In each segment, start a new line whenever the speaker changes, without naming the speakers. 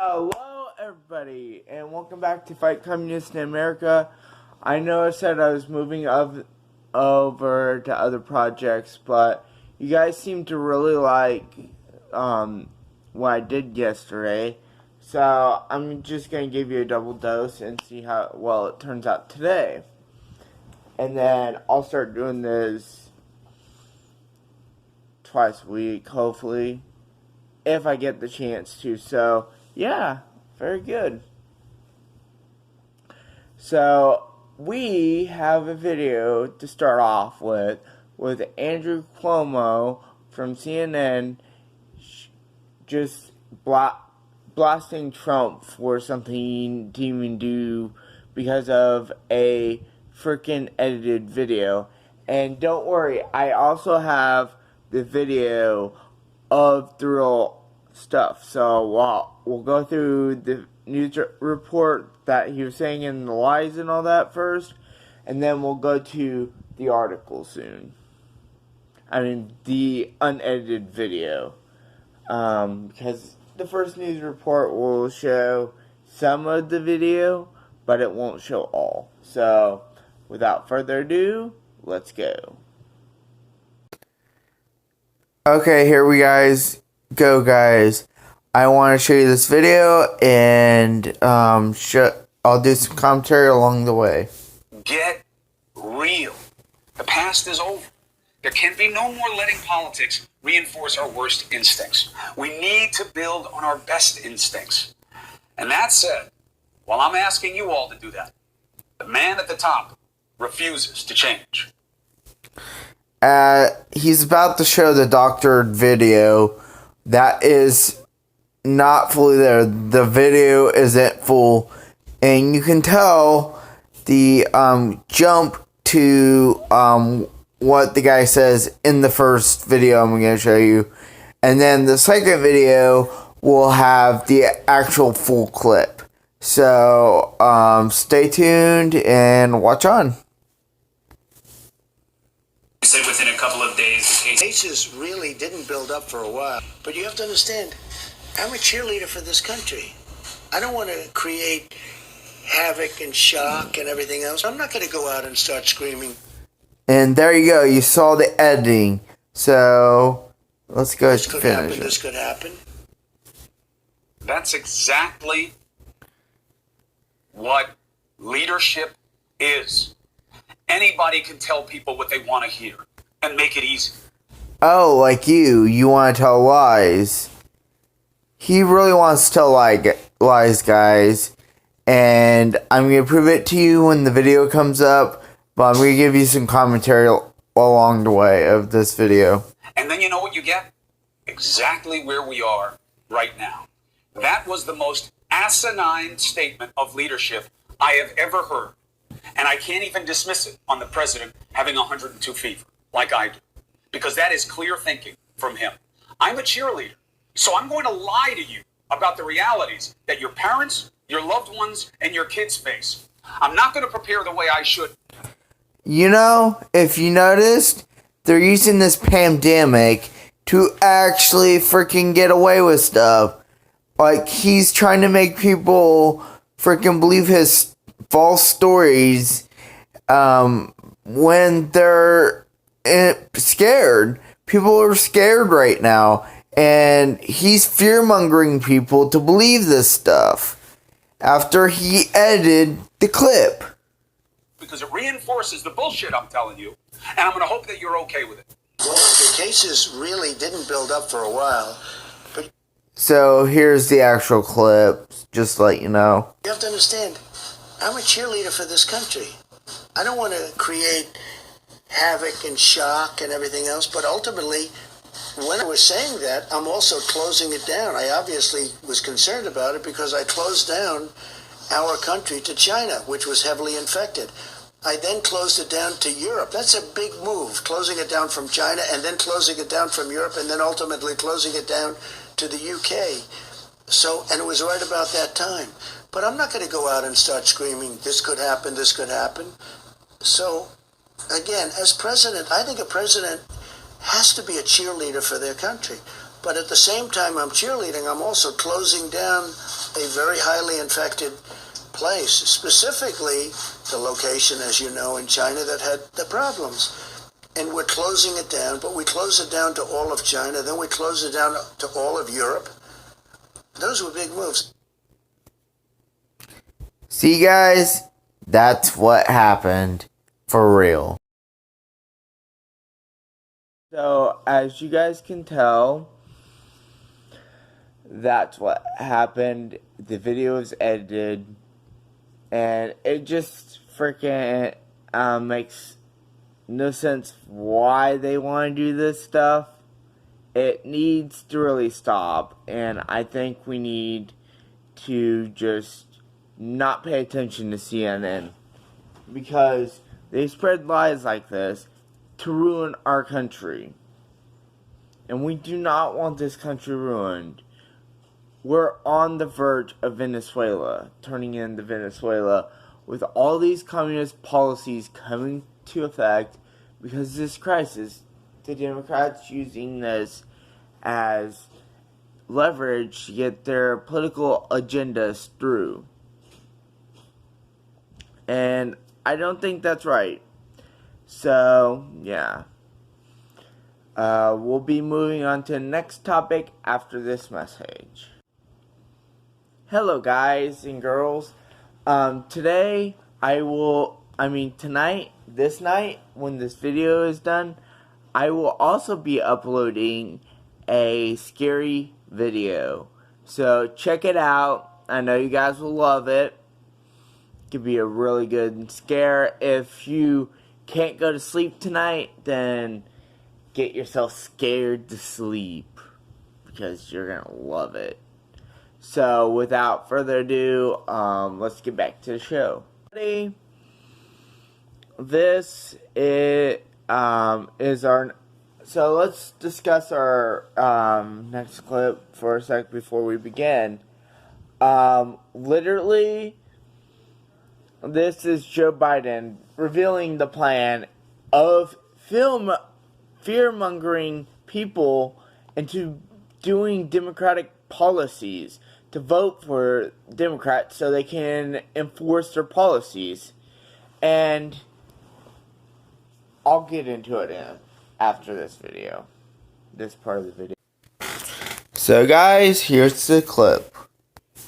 Hello, everybody, and welcome back to Fight Communists in America. I know I said I was moving over to other projects, but you guys seem to really like what I did yesterday. So I'm just going to give you a double dose and see how well it turns out today. And then I'll start doing this twice a week, hopefully, if I get the chance to. So, yeah, very good. So, we have a video to start off with Andrew Cuomo from CNN just blasting Trump for something he didn't even do because of a freaking edited video. And don't worry, I also have the video of the real stuff. So we'll go through the news report that he was saying and the lies and all that first, and then we'll go to the article soon. I mean, the unedited video. Because the first news report will show some of the video, but it won't show all. So, without further ado, let's go. Okay, here we go, guys. I want to show you this video, and I'll do some commentary along the way.
Get real. The past is over. There can be no more letting politics reinforce our worst instincts. We need to build on our best instincts. And that said, while I'm asking you all to do that, the man at the top refuses to change.
He's about to show the doctored video. That is not fully there. The video isn't full, and you can tell the jump to what the guy says in the first video I'm going to show you, and then the second video will have the actual full clip. So stay tuned and watch on.
Said within a couple of days,
the cases really didn't build up for a while. But you have to understand, I'm a cheerleader for this country. I don't want to create havoc and shock and everything else. I'm not going to go out and start screaming.
And there you go. You saw the editing. So let's go
this could
finish
happen,
it.
This could happen.
That's exactly what leadership is. Anybody can tell people what they want to hear and make it easy.
Oh, like you want to tell lies. He really wants to tell lies, guys. And I'm going to prove it to you when the video comes up. But I'm going to give you some commentary along the way of this video.
And then you know what you get? Exactly where we are right now. That was the most asinine statement of leadership I have ever heard. And I can't even dismiss it on the president having 102 fever, like I do. Because that is clear thinking from him. I'm a cheerleader, so I'm going to lie to you about the realities that your parents, your loved ones, and your kids face. I'm not going to prepare the way I should.
You know, if you noticed, they're using this pandemic to actually freaking get away with stuff. Like, he's trying to make people freaking believe his false stories when they're scared. People are scared right now, and he's fear-mongering people to believe this stuff after he edited the clip.
Because it reinforces the bullshit I'm telling you, and I'm going to hope that you're okay with it.
Well, the cases really didn't build up for a while. But
so here's the actual clip, just to let you know.
you have to understand, I'm a cheerleader for this country. I don't want to create havoc and shock and everything else, but ultimately, when I was saying that, I'm also closing it down. I obviously was concerned about it because I closed down our country to China, which was heavily infected. I then closed it down to Europe. That's a big move, closing it down from China and then closing it down from Europe and then ultimately closing it down to the UK. So, and it was right about that time. But I'm not going to go out and start screaming, this could happen, this could happen. So, again, as president, I think a president has to be a cheerleader for their country. But at the same time I'm cheerleading, I'm also closing down a very highly infected place, specifically the location, as you know, in China that had the problems. And we're closing it down, but we close it down to all of China, then we close it down to all of Europe. Those were big moves.
See, guys, that's what happened for real. So, as you guys can tell, that's what happened. The video is edited, and it just freaking makes no sense why they want to do this stuff. It needs to really stop, and I think we need to just not pay attention to CNN, because they spread lies like this to ruin our country, and we do not want this country ruined. We're on the verge of Venezuela, turning into Venezuela, with all these communist policies coming to effect because of this crisis. The Democrats using this as leverage to get their political agendas through. And I don't think that's right. So, yeah. We'll be moving on to the next topic after this message. Hello, guys and girls. Tonight, this night, when this video is done, I will also be uploading a scary video. So, check it out. I know you guys will love it. It could be a really good scare. If you can't go to sleep tonight, then get yourself scared to sleep, because you're gonna love it. So, without further ado, let's get back to the show. This is our. So let's discuss our next clip for a sec before we begin. Literally, this is Joe Biden revealing the plan of fear-mongering people into doing Democratic policies, to vote for Democrats so they can enforce their policies. And I'll get into it after this part of the video. So guys, here's the clip.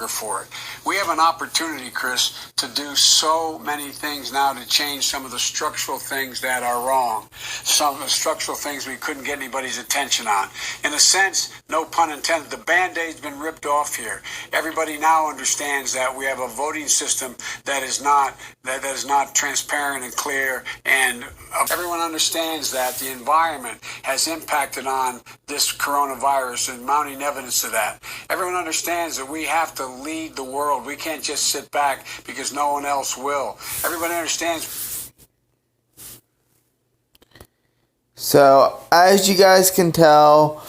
For it. We have an opportunity, Chris, to do so many things now to change some of the structural things that are wrong. Some of the structural things we couldn't get anybody's attention on. In a sense, no pun intended, the Band-Aid's been ripped off here. Everybody now understands that we have a voting system that is not transparent and clear, and everyone understands that the environment has impacted on this coronavirus and mounting evidence of that. Everyone understands that we have to lead the world. We can't just sit back because no one else will. Everybody understands.
So, as you guys can tell,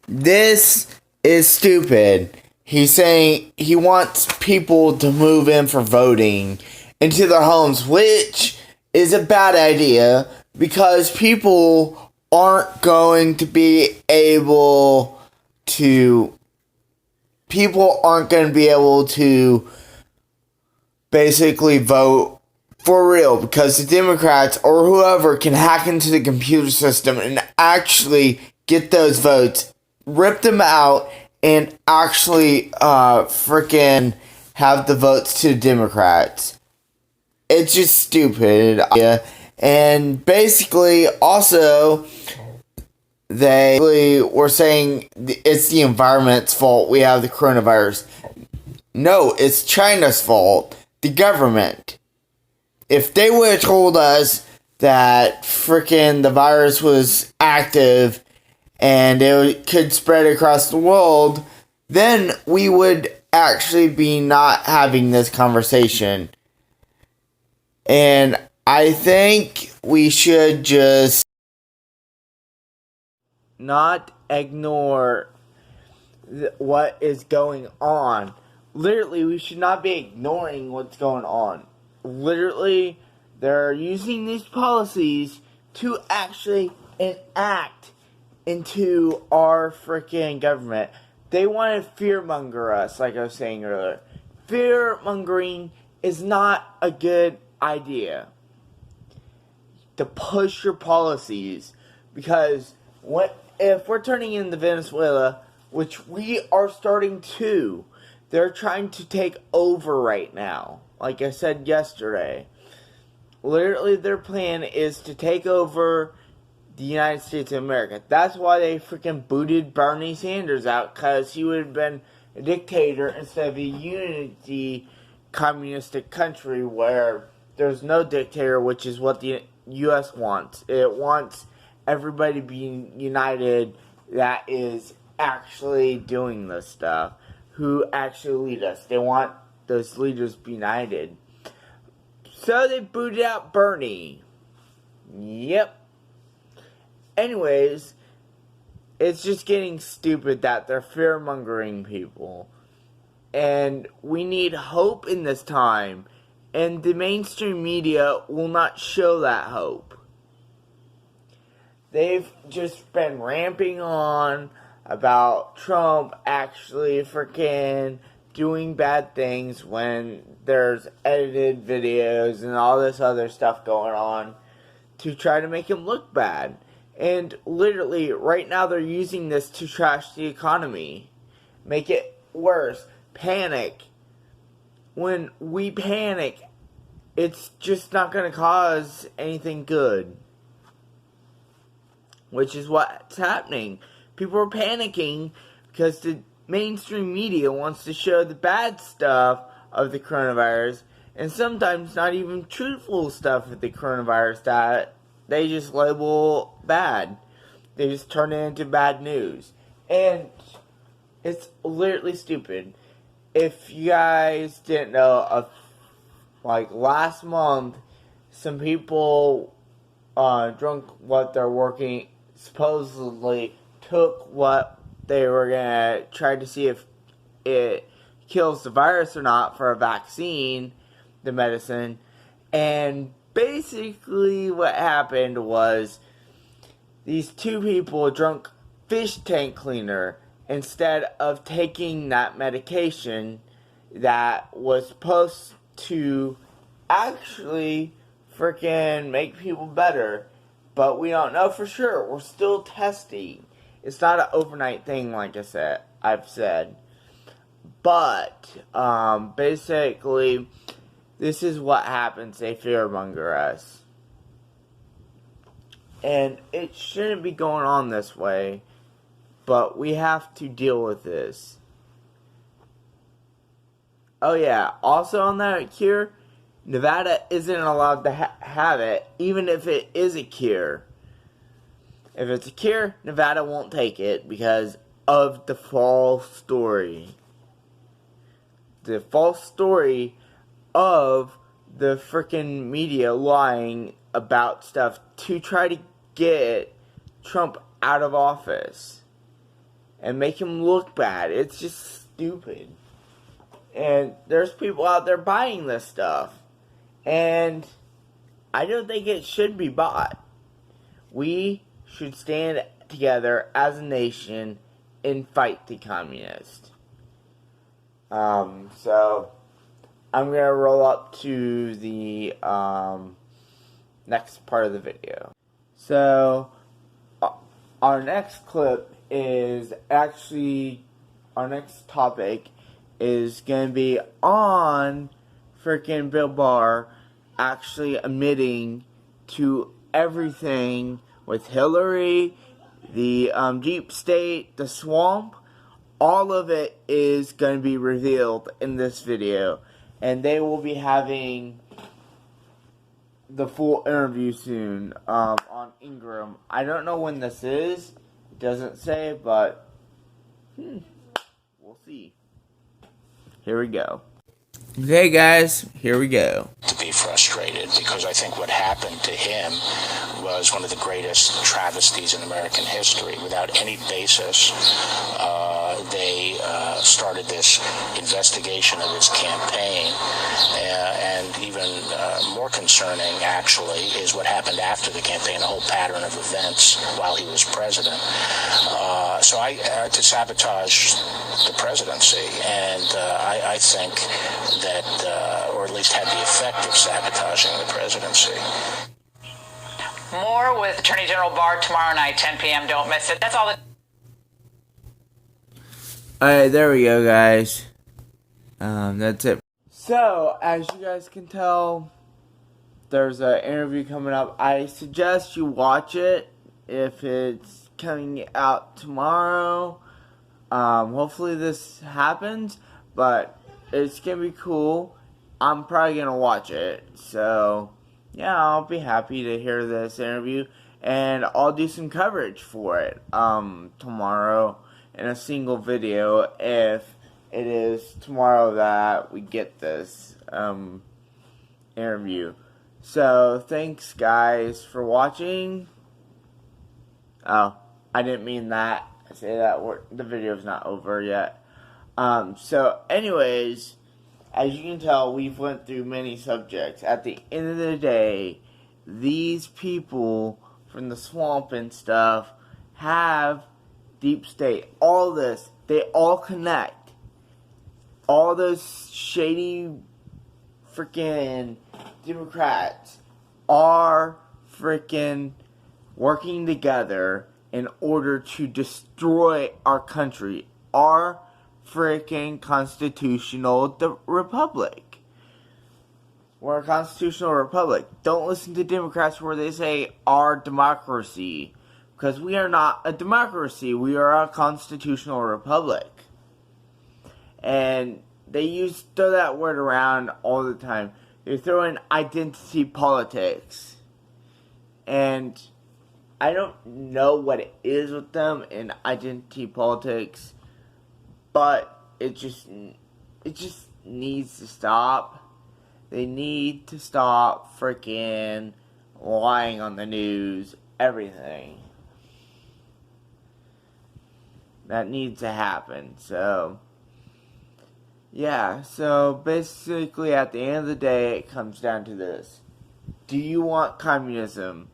this is stupid. He's saying he wants people to move in for voting into their homes, which is a bad idea because people aren't going to be able to basically vote for real, because the Democrats or whoever can hack into the computer system and actually get those votes, rip them out, and actually freaking have the votes to the Democrats. It's just stupid. And basically, also, they were saying it's the environment's fault we have the coronavirus. No, it's China's fault. The government. If they would have told us that freaking the virus was active and it could spread across the world, then we would actually be not having this conversation. And I think we should just not ignore what is going on. Literally, we should not be ignoring what's going on. Literally, they're using these policies to actually enact into our freaking government. they want to fearmonger us, like I was saying earlier. Fearmongering is not a good idea to push your policies, because if we're turning into Venezuela, which we are starting to, they're trying to take over right now. Like I said yesterday, literally their plan is to take over the United States of America. That's why they freaking booted Bernie Sanders out, because he would have been a dictator instead of a unity communistic country where there's no dictator, which is what the U.S. wants. It wants everybody being united that is actually doing this stuff, who actually lead us. They want those leaders united. So they booted out Bernie. Yep. Anyways, it's just getting stupid that they're fear-mongering people. And we need hope in this time. And the mainstream media will not show that hope. They've just been ramping on about Trump actually freaking doing bad things when there's edited videos and all this other stuff going on to try to make him look bad. And literally, right now they're using this to trash the economy. Make it worse. Panic. When we panic, it's just not going to cause anything good. Which is what's happening. People are panicking because the mainstream media wants to show the bad stuff of the coronavirus, and sometimes not even truthful stuff of the coronavirus that they just label bad. They just turn it into bad news. And it's literally stupid. If you guys didn't know, like last month, some people drunk what they're working, supposedly took what they were gonna try to see if it kills the virus or not for a vaccine, the medicine, and basically what happened was these two people drunk fish tank cleaner instead of taking that medication that was supposed to actually freaking make people better. But we don't know for sure. We're still testing. It's not an overnight thing, like I've said. But, basically, this is what happens. They fearmonger us. And it shouldn't be going on this way. But we have to deal with this. Oh yeah, also on that cure, Nevada isn't allowed to have it, even if it is a cure. If it's a cure, Nevada won't take it because of the false story. The false story of the freaking media lying about stuff to try to get Trump out of office and make him look bad. It's just stupid. And there's people out there buying this stuff. And I don't think it should be bought. We should stand together as a nation and fight the communists. So I'm going to roll up to the next part of the video. So our next clip is actually, our next topic is going to be on freaking Bill Barr actually admitting to everything with Hillary, the deep state, the swamp. All of it is going to be revealed in this video. And they will be having the full interview soon on Ingram. I don't know when this is. It doesn't say, but we'll see. Here we go. Okay, guys, here we go.
To be frustrated, because I think what happened to him was one of the greatest travesties in American history, without any basis. they started this investigation of his campaign. And even more concerning, actually, is what happened after the campaign, a whole pattern of events while he was president. So to sabotage the presidency, and I think that, or at least had the effect of sabotaging the presidency.
More with Attorney General Barr tomorrow night, 10 p.m. Don't miss it. That's all that.
Alright, there we go, guys. That's it. So, as you guys can tell, there's an interview coming up. I suggest you watch it if it's coming out tomorrow. Hopefully this happens, but it's gonna be cool. I'm probably gonna watch it. So, yeah, I'll be happy to hear this interview, and I'll do some coverage for it tomorrow in a single video if it is tomorrow that we get this interview. So, thanks guys for watching. Oh, I didn't mean that. I say that the video's not over yet. So, anyways, as you can tell, we've went through many subjects. At the end of the day, these people from the swamp and stuff have deep state. All this, they all connect. All those shady freaking Democrats are freaking working together in order to destroy our country, our freaking constitutional republic. We're a constitutional republic. Don't listen to Democrats where they say our democracy, because we are not a democracy. We are a constitutional republic. And they throw that word around all the time. They throw in identity politics. And I don't know what it is with them in identity politics, but it just needs to stop. They need to stop freaking lying on the news, everything. That needs to happen. So, yeah, so basically at the end of the day, it comes down to this. Do you want communism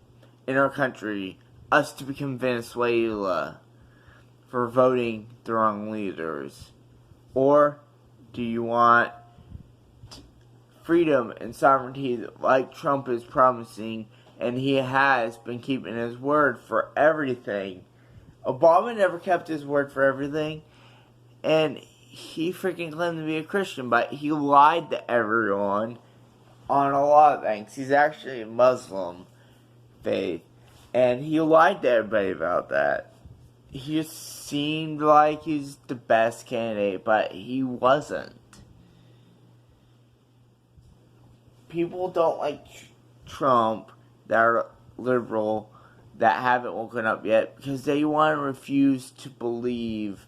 in our country, us to become Venezuela for voting the wrong leaders? Or do you want freedom and sovereignty like Trump is promising, and he has been keeping his word for everything? Obama never kept his word for everything, and he freaking claimed to be a Christian, but he lied to everyone on a lot of things. He's actually a Muslim faith, and he lied to everybody about that. He just seemed like he's the best candidate, but he wasn't. People don't like Trump that are liberal, that haven't woken up yet, because they want to refuse to believe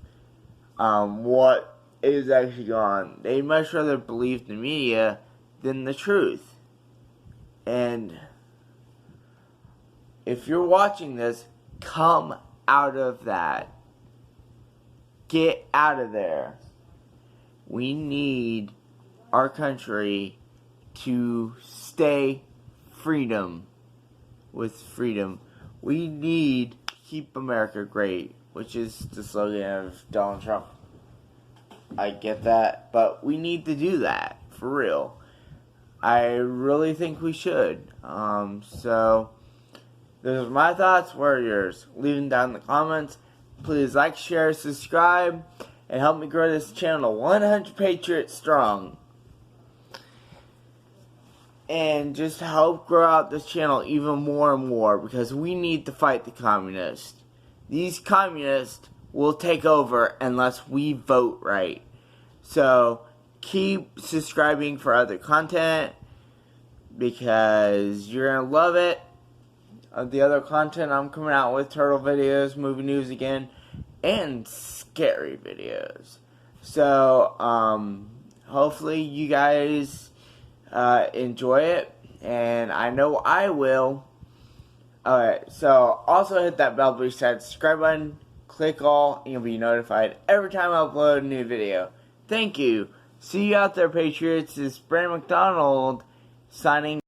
what is actually going on. They much rather believe the media than the truth. And if you're watching this, come out of that. Get out of there. We need our country to stay freedom with freedom. We need to keep America great, which is the slogan of Donald Trump. I get that, but we need to do that, for real. I really think we should. So, those are my thoughts. What are yours? Leave them down in the comments. Please like, share, subscribe, and help me grow this channel 100 Patriots strong. And just help grow out this channel even more and more, because we need to fight the communists. These communists will take over unless we vote right. So, keep subscribing for other content, because you're going to love it. The other content I'm coming out with, turtle videos, movie news again, and scary videos. So, hopefully you guys enjoy it, and I know I will. Alright, so also hit that bell beside the subscribe button, click all, and you'll be notified every time I upload a new video. Thank you. See you out there, Patriots. It's Brandon McDonald signing